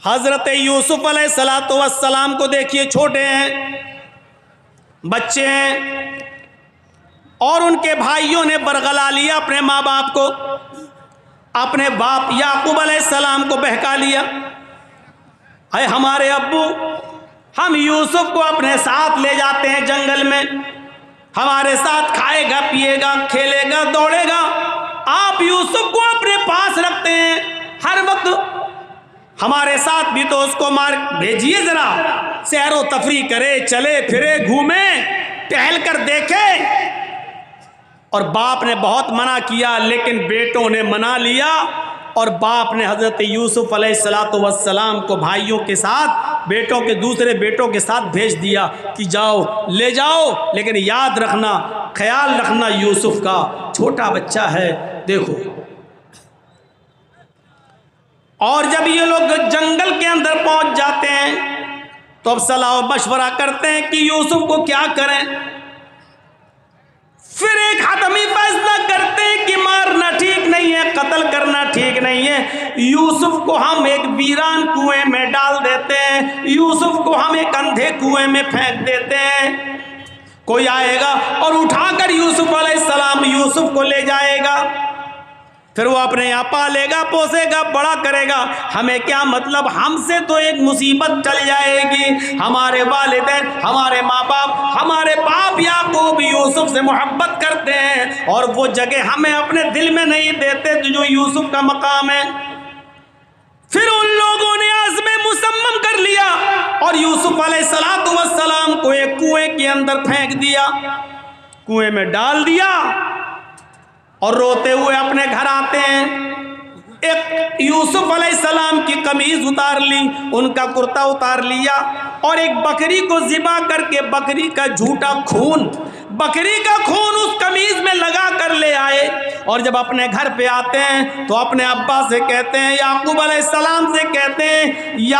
हजरत यूसुफ अलैहिस्सलातु वस्सलाम को देखिए, छोटे हैं, बच्चे हैं, और उनके भाइयों ने बरगला लिया अपने माँ बाप को, अपने बाप याकूब अलैहिस्सलाम को बहका लिया। अरे हमारे अब्बू, हम यूसुफ को अपने साथ ले जाते हैं जंगल में, हमारे साथ खाएगा, पिएगा, खेलेगा, दौड़ेगा। आप यूसुफ को अपने पास रखते हैं हर वक्त, हमारे साथ भी तो उसको मार भेजिए, जरा सैरो तफरी करे, चले फिरे, घूमे, टहल कर देखे। और बाप ने बहुत मना किया, लेकिन बेटों ने मना लिया, और बाप ने हजरत यूसुफ अलैहिस्सलातु वस्सलाम को भाइयों के साथ, बेटों के दूसरे बेटों के साथ भेज दिया कि जाओ, ले जाओ, लेकिन याद रखना, ख्याल रखना यूसुफ का, छोटा बच्चा है, देखो। और जब ये लोग जंगल के अंदर पहुंच जाते हैं तो अब सलाह मशवरा करते हैं कि यूसुफ को क्या करें। फिर एक आदमी फैसला करते हैं कि मारना ठीक नहीं है, कत्ल करना ठीक नहीं है, यूसुफ को हम एक वीरान कुएं में डाल देते हैं, यूसुफ को हम एक अंधे कुएं में फेंक देते हैं। कोई आएगा और उठाकर यूसुफ अलैहिस्सलाम यूसुफ को ले जाएगा, फिर वो अपने यहाँ पालेगा, पोसेगा, बड़ा करेगा। हमें क्या मतलब, हमसे तो एक मुसीबत टल जाएगी। हमारे वालिदैन, हमारे माँ बाप, हमारे बाप याकूब यूसुफ से मोहब्बत करते हैं, और वो जगह हमें अपने दिल में नहीं देते जो यूसुफ का मकाम है। फिर उन लोगों ने आज़्म मुसम्मम कर लिया और यूसुफ अलैहिस्सलातु वस्सलाम को एक कुएं के अंदर फेंक दिया, कुएं में डाल दिया, और रोते हुए अपने घर आते हैं। एक यूसुफ अलैहिस्सलाम की कमीज उतार ली, उनका कुर्ता उतार लिया, और एक बकरी को ज़िबा करके बकरी का झूठा खून, बकरी का खून उस कमीज में लगा कर ले आए। और जब अपने घर पे आते हैं तो अपने अब्बा से कहते हैं, याकूब अलैहिस्सलाम से कहते हैं, या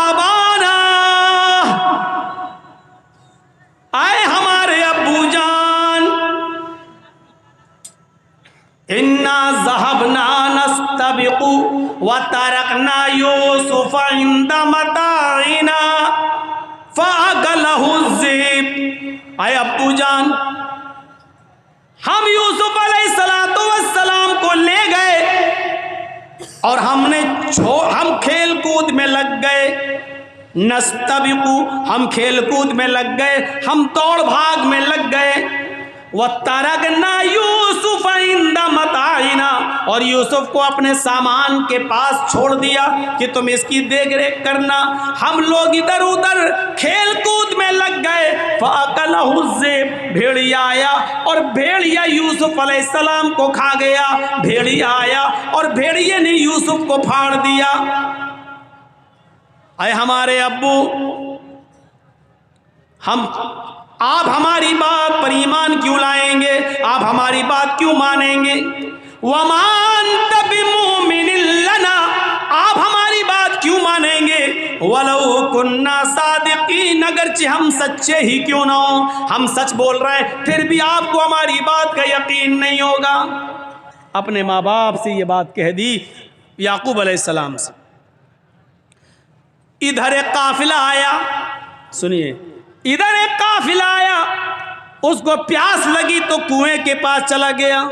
आबाना, आए हमारे अब्बू जान, इन्ना ज़हबना नस्तबिकु व तरकना यूसुफ इंद मताइना फ़अकलहु ज़िब। आए अब्बू जान, हम यूसुफ अलैहिस्सलातु वस्सलाम को ले गए और हम खेल कूद में लग गए, नस्तबिकु, हम खेल कूद में लग गए, हम दौड़ भाग में लग गए, व तरकना यूसुफ इंद मताइना, और यूसुफ को अपने सामान के पास छोड़ दिया कि तुम इसकी देख रेख करना। हम लोग इधर उधर खेल कूद में लग गए। फ़अकलहु ज़िब, भेड़िया आया और भेड़िया यूसुफ अलैहिस्सलाम को खा गया। भेड़िया आया और भेड़िए ने यूसुफ को फाड़ दिया। अरे हमारे अब्बू, आप हमारी बात पर ईमान क्यों लाएंगे, आप हमारी बात क्यों मानेंगे। वमान बिमुमिनिन लना, आप हमारी बात क्यों मानेंगे। वलौ कुन्ना सादिकीन, अगरचे हम सच्चे ही क्यों ना हो, हम सच बोल रहे हैं, फिर भी आपको हमारी बात का यकीन नहीं होगा। अपने माँ बाप से ये बात कह दी याकूब अलैहिस्सलाम से। इधर एक काफिला आया, सुनिए, इधर एक काफिला आया, उसको प्यास लगी तो कुएं के पास चला गया,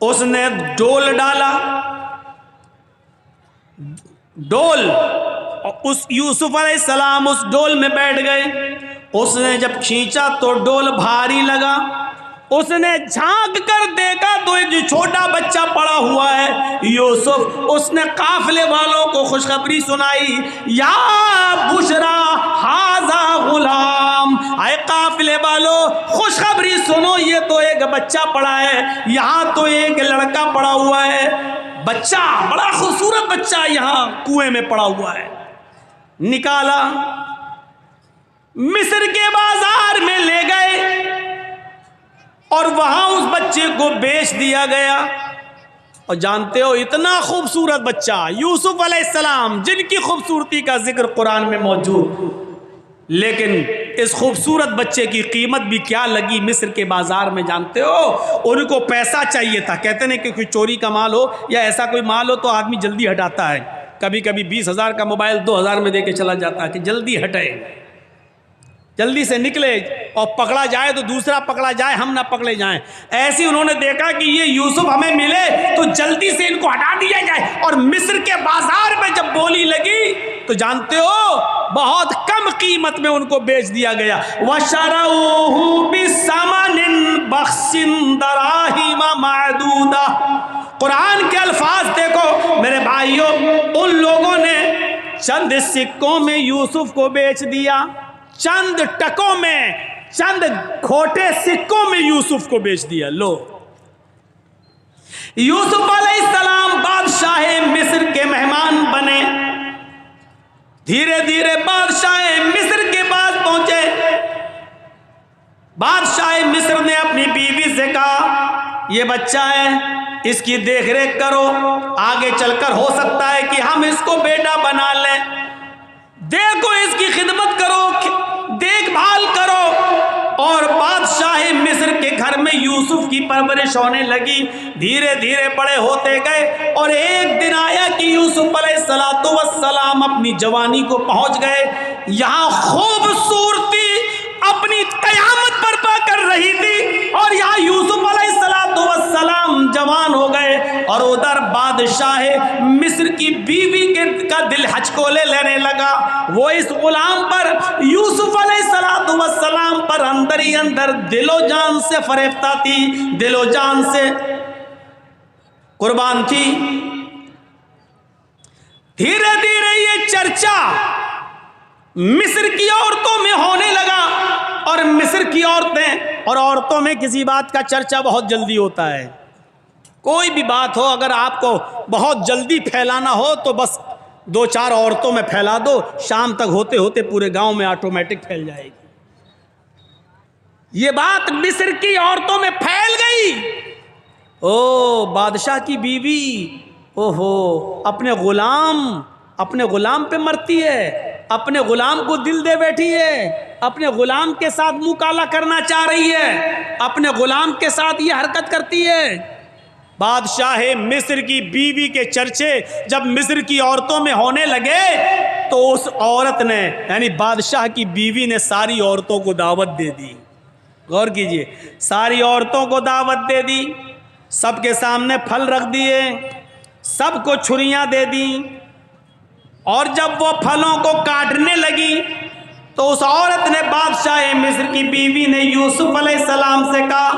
उसने डोल डाला, डोल, और उस यूसुफ अलैहिस्सलाम उस डोल में बैठ गए। उसने जब खींचा तो डोल भारी लगा, उसने झांक कर देखा तो एक छोटा बच्चा पड़ा हुआ है यूसुफ। उसने काफिले वालों को खुशखबरी सुनाई, या बुशरा हाजा गुलाम, आए काफिले वालों खुशखबरी सुनो, ये तो एक बच्चा पड़ा है, यहाँ तो एक लड़का पड़ा हुआ है, बच्चा, बड़ा खूबसूरत बच्चा यहाँ कुएं में पड़ा हुआ है। निकाला, मिस्र के बाजार में ले गए और वहां उस बच्चे को बेच दिया गया। और जानते हो, इतना खूबसूरत बच्चा यूसुफ अलैहिस्सलाम, जिनकी खूबसूरती का जिक्र कुरान में मौजूद, लेकिन इस खूबसूरत बच्चे की कीमत भी क्या लगी मिस्र के बाजार में, जानते हो। उनको पैसा चाहिए था, कहते नहीं कि कोई चोरी का माल हो या ऐसा कोई माल हो तो आदमी जल्दी हटाता है, कभी कभी 20,000 का मोबाइल 2,000 में दे के चला जाता है कि जल्दी हटे, जल्दी से निकले और पकड़ा जाए तो दूसरा पकड़ा जाए, हम ना पकड़े जाएं। ऐसे उन्होंने देखा कि ये यूसुफ हमें मिले तो जल्दी से इनको हटा दिया जाए। और मिस्र के बाजार में जब बोली लगी तो जानते हो बहुत कम कीमत में उनको बेच दिया गया। वशरऊहु बिसमनिन बख्सिन दराहिमा मादूदा। कुरान के अल्फाज देखो मेरे भाइयों, उन लोगों ने चंद सिक्कों में यूसुफ को बेच दिया, चंद टकों में, चंद खोटे सिक्कों में यूसुफ को बेच दिया। लो, यूसुफ अलैहिस्सलाम बादशाह मिस्र के मेहमान बने। धीरे धीरे बादशाह मिस्र के पास पहुंचे। बादशाह मिस्र ने अपनी बीवी से कहा, ये बच्चा है, इसकी देखरेख करो, आगे चलकर हो सकता है कि हम इसको बेटा बना लें। देखो, इसकी खिदमत करो, देखभाल करो। और बादशाह मिस्र के घर में यूसुफ की परवरिश होने लगी। धीरे धीरे बड़े होते गए और एक दिन आया कि यूसुफ अलैहिस्सलातु वस्सलाम अपनी जवानी को पहुंच गए। यहाँ खूबसूरती अपनी कयामत बर्पा कर रही थी और यहाँ यूसुफ अलैहिस्सलातु वस्सलाम जवान हो गए। और उधर बादशाह मिस्र की बीवी का दिल हचकोले लेने लगा। वो इस गुलाम पर, यूसुफ अलैहिस्सलातु वस्सलाम पर अंदर ही अंदर दिलो जान से फरेफ्ता थी, दिलो जान से कुर्बान थी। धीरे धीरे ये चर्चा मिस्र की औरतों में होने लगा। और मिस्र की औरतें, और औरतों में किसी बात का चर्चा बहुत जल्दी होता है। कोई भी बात हो, अगर आपको बहुत जल्दी फैलाना हो तो बस 2-4 औरतों में फैला दो, शाम तक होते होते पूरे गांव में ऑटोमेटिक फैल जाएगी। ये बात मिस्र की औरतों में फैल गई। ओ बादशाह की बीवी, ओहो, अपने गुलाम पे मरती है, अपने गुलाम को दिल दे बैठी है, अपने गुलाम के साथ मुंह काला करना चाह रही है, अपने गुलाम के साथ ये हरकत करती है। बादशाह मिस्र की बीवी के चर्चे जब मिस्र की औरतों में होने लगे तो उस औरत ने, यानी बादशाह की बीवी ने सारी औरतों को दावत दे दी। गौर कीजिए, सारी औरतों को दावत दे दी, सबके सामने फल रख दिए, सबको छुरियां दे दी। और जब वो फलों को काटने लगी तो उस औरत ने, बादशाह मिस्र की बीवी ने यूसुफ अलैहिस्सलाम से कहा,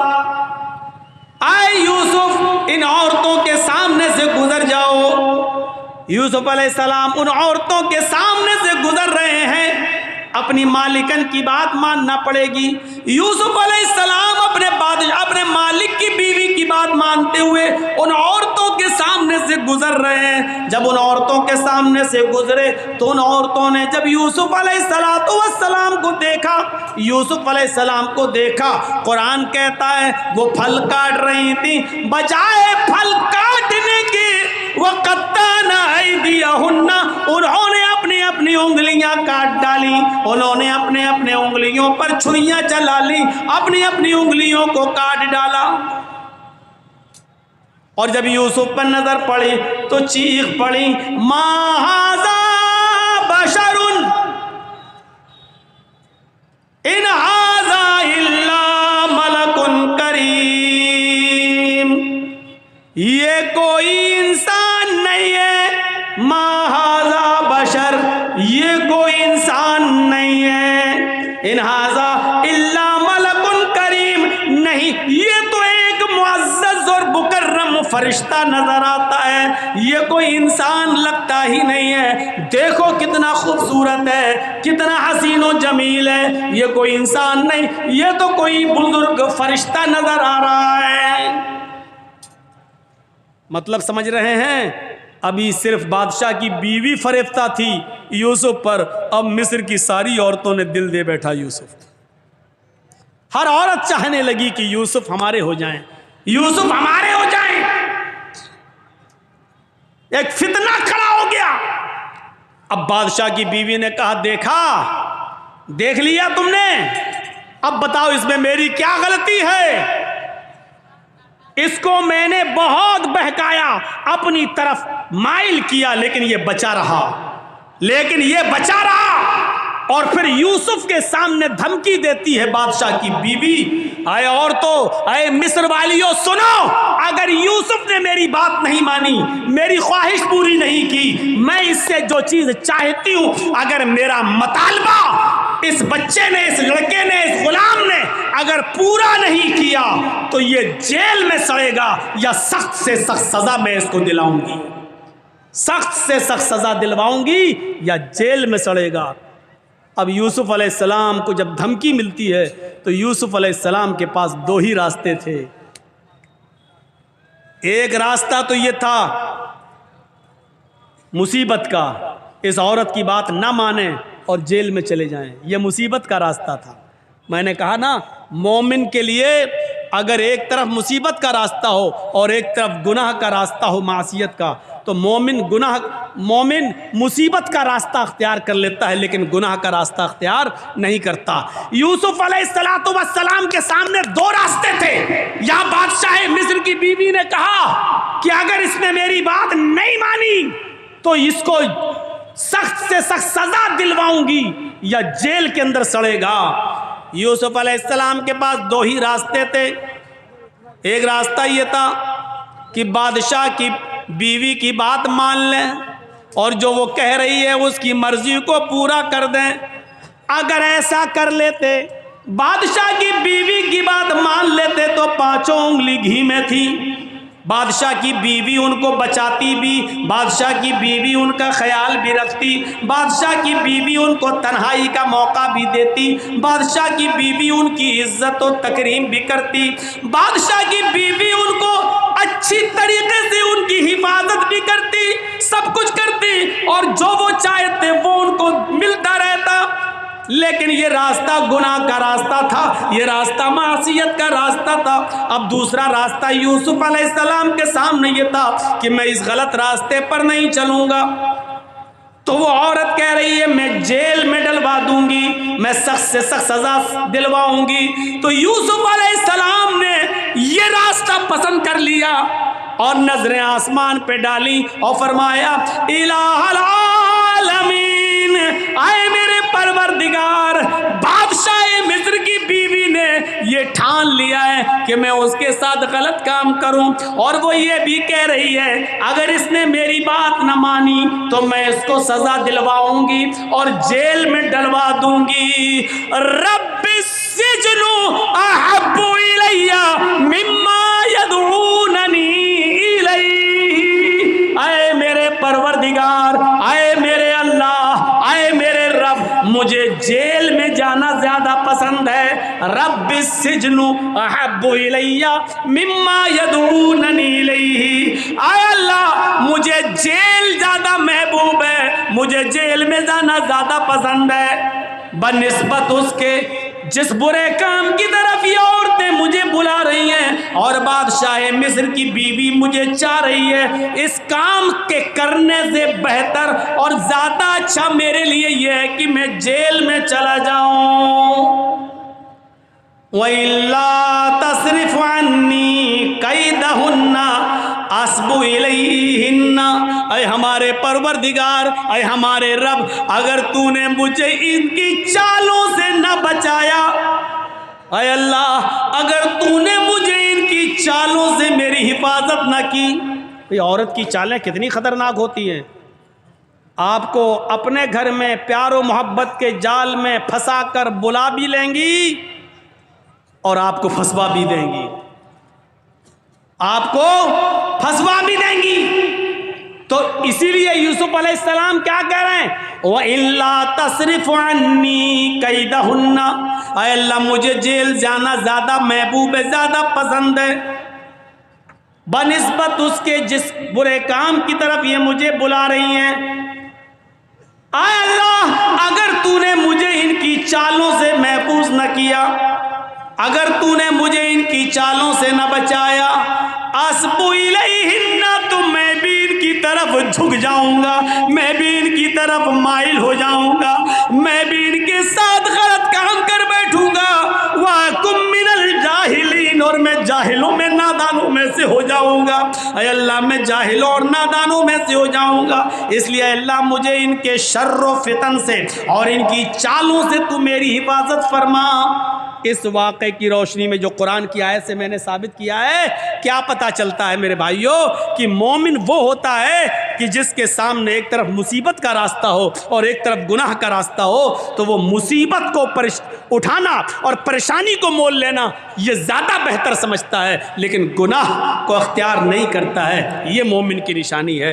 आए यूसुफ, इन औरतों के सामने से गुजर जाओ। यूसुफ अलैहिस्सलाम उन औरतों के सामने से गुजर रहे हैं। अपनी मालिकन की बात मानना पड़ेगी। यूसुफ अलैहिस्सलाम अपने मालिक की बीवी की बात मानते हुए उन औरतों के सामने से गुजर रहे हैं। जब उन औरतों के सामने से गुजरे तो उन औरतों ने जब यूसुफ अलैहिस्सलातु वस्सलाम को देखा, यूसुफ अलैहिस्सलाम को देखा, कुरान कहता है वो फल काट रही थी, बजाय फल काटने के वो कत्ताना ऐदियहुन्ना, उन्होंने अपनी अपनी उंगलियां काट डाली, उन्होंने अपने अपने उंगलियों पर छुरियां चला ली, अपनी अपनी उंगलियों को काट डाला। और जब यूसुफ पर नजर पड़ी तो चीख पड़ी, मा हाज़ा बशरुन इन हाज़ा इल्ला मलकुन करीम। ये कोई इंसान नहीं है, मा हाज़ा बशर, ये कोई इंसान नहीं है, इन हाज़ा इल्ला मलकुन करीम, नहीं, ये तो एक मुअज़्ज़ज़ और मुकर्रम फरिश्ता नजर आता है, ये कोई इंसान लगता ही नहीं है। देखो कितना खूबसूरत है, कितना हसीन और जमील है, ये कोई इंसान नहीं, ये तो कोई बुजुर्ग फरिश्ता नजर आ रहा है। मतलब समझ रहे हैं? अभी सिर्फ बादशाह की बीवी फरेफ्ता थी यूसुफ पर, अब मिस्र की सारी औरतों ने दिल दे बैठा यूसुफ। हर औरत चाहने लगी कि यूसुफ हमारे हो जाएं, यूसुफ हमारे हो जाएं। एक फितना खड़ा हो गया। अब बादशाह की बीवी ने कहा, देखा, देख लिया तुमने, अब बताओ इसमें मेरी क्या गलती है? इसको मैंने बहुत बहकाया, अपनी तरफ माइल किया, लेकिन ये बचा रहा। और फिर यूसुफ के सामने धमकी देती है बादशाह की बीवी, आए और तो आए मिस्र वालियों सुनो, अगर यूसुफ ने मेरी बात नहीं मानी, मेरी ख्वाहिश पूरी नहीं की, मैं इससे जो चीज चाहती हूं, अगर मेरा मुतालबा इस बच्चे ने, इस लड़के ने, इस गुलाम ने अगर पूरा नहीं किया तो ये जेल में सड़ेगा या सख्त से सख्त सजा मैं इसको दिलाऊंगी, सख्त से सख्त सजा दिलवाऊंगी या जेल में सड़ेगा। अब यूसुफ अलैहिस्सलाम को जब धमकी मिलती है तो यूसुफ अलैहिस्सलाम के पास दो ही रास्ते थे। एक रास्ता तो ये था मुसीबत का, इस औरत की बात ना माने और जेल में चले जाएं, यह मुसीबत का रास्ता था। मैंने कहा ना, मोमिन के लिए अगर एक तरफ मुसीबत का रास्ता हो और एक तरफ गुनाह का रास्ता हो, मासियत का, तो मोमिन मुसीबत का रास्ता अख्तियार कर लेता है, लेकिन गुनाह का रास्ता अख्तियार नहीं करता। यूसुफ अलैहिस्सलाम के सामने दो रास्ते थे। यहाँ बादशाह मिस्र की बीवी ने कहा कि अगर इसने मेरी बात नहीं मानी तो इसको सख्त से सख्त सजा दिलवाऊंगी या जेल के अंदर सड़ेगा। यूसुफ अलैहिस्सलाम के पास दो ही रास्ते थे। एक रास्ता ये था कि बादशाह की बीवी की बात मान लें और जो वो कह रही है उसकी मर्जी को पूरा कर दें। अगर ऐसा कर लेते, बादशाह की बीवी की बात मान लेते, तो पांचों उंगली घी में थी। बादशाह की बीवी उनको बचाती भी, बादशाह की बीवी उनका ख्याल भी रखती, बादशाह की बीवी उनको तन्हाई का मौका भी देती, बादशाह की बीवी उनकी इज्जत और तकरीम भी करती, बादशाह की बीवी उनको अच्छी तरीके से उनकी हिफाजत भी करती, सब कुछ करती और जो वो चाहते वो उनको मिलता रहता। लेकिन ये रास्ता गुनाह का रास्ता था, ये रास्ता मासियत का रास्ता था। अब दूसरा रास्ता यूसुफ अलैहिस्सलाम के सामने ये था कि मैं इस गलत रास्ते पर नहीं चलूंगा। तो वो औरत कह रही है मैं जेल में डलवा दूंगी, मैं सख्त से सख्त सजा दिलवाऊंगी। तो यूसुफ अलैहिस्सलाम ने ये रास्ता पसंद कर लिया और नजरें आसमान पे डाली और फरमाया इलाहुल आलमीन, आए मेरे परवरदिगार, बादशाह मिस्र की बीवी ने ये ठान लिया है कि मैं उसके साथ गलत काम करूं और वो ये भी कह रही है अगर इसने मेरी बात न मानी तो मैं इसको सजा दिलवाऊंगी और जेल में डलवा दूंगी। रब्बिस सिजनु अहब्बु इलैया मिम्मा यदऊननी इलैहि, आए मेरे परवरदिगार, आए मेरे अल्लाह, आए मेरे रब, मुझे जेल में जाना ज्यादा पसंद है। रब्बिस सिजनु अहब्बु इलैया मिम्मा यदऊननी इलैहि, आए अल्लाह मुझे जेल ज्यादा महबूब है, मुझे जेल में जाना ज्यादा पसंद है बनिस्बत उसके जिस बुरे काम की तरफ ये औरतें मुझे बुला रही हैं और बादशाह मिस्र की बीवी मुझे चाह रही है, इस काम के करने से बेहतर और ज्यादा अच्छा मेरे लिए यह है कि मैं जेल में चला जाऊं। वइल्ला तसरिफ अन्नी कैदहुन्ना अस्बु इलैहिन्ना, ऐ हमारे परवरदिगार, ऐ हमारे रब, अगर तूने मुझे इनकी चालों से न बचाया, ऐ अल्लाह अगर तूने मुझे इनकी चालों से मेरी हिफाजत न की। ये औरत की चालें कितनी खतरनाक होती हैं। आपको अपने घर में प्यार और मोहब्बत के जाल में फंसा कर बुला भी लेंगी और आपको फंसवा भी देंगी, आपको फंसवा भी देंगी। तो इसीलिए यूसुफ अलैहिस्सलाम क्या कह रहे हैं, व इल्ला तसरिफ अन्नी कैदहुन्ना, ऐ अल्लाह मुझे जेल जाना ज्यादा महबूब है, ज्यादा पसंद है बनिस्बत उसके जिस बुरे काम की तरफ ये मुझे बुला रही हैं। ऐ अल्लाह अगर तूने मुझे इनकी चालों से महफूज न किया, अगर तूने मुझे इनकी चालों से न बचाया, अस्बु इलैहिन्ना, तो मैं भी इनकी तरफ झुक जाऊंगा, मैं भी इनकी तरफ माइल हो जाऊंगा, मैं भी इनके साथ गलत काम कर बैठूंगा। वाकुम मिनल जाहिलीन, और मैं जाहिलों में ना नादानों में से हो जाऊंगा, अय अल्लाह मैं जाहिलों और नादानों में से हो जाऊंगा। इसलिए अल्लाह मुझे इनके शर्र फितन से और इनकी चालों से तू मेरी हिफाजत फरमा। इस वाक़े की रोशनी में जो कुरान की आयत से मैंने साबित किया है, क्या पता चलता है मेरे भाइयों कि मोमिन वो होता है कि जिसके सामने एक तरफ मुसीबत का रास्ता हो और एक तरफ गुनाह का रास्ता हो, तो वो मुसीबत को उठाना और परेशानी को मोल लेना ये ज़्यादा बेहतर समझता है, लेकिन गुनाह को अख्तियार नहीं करता है। ये मोमिन की निशानी है।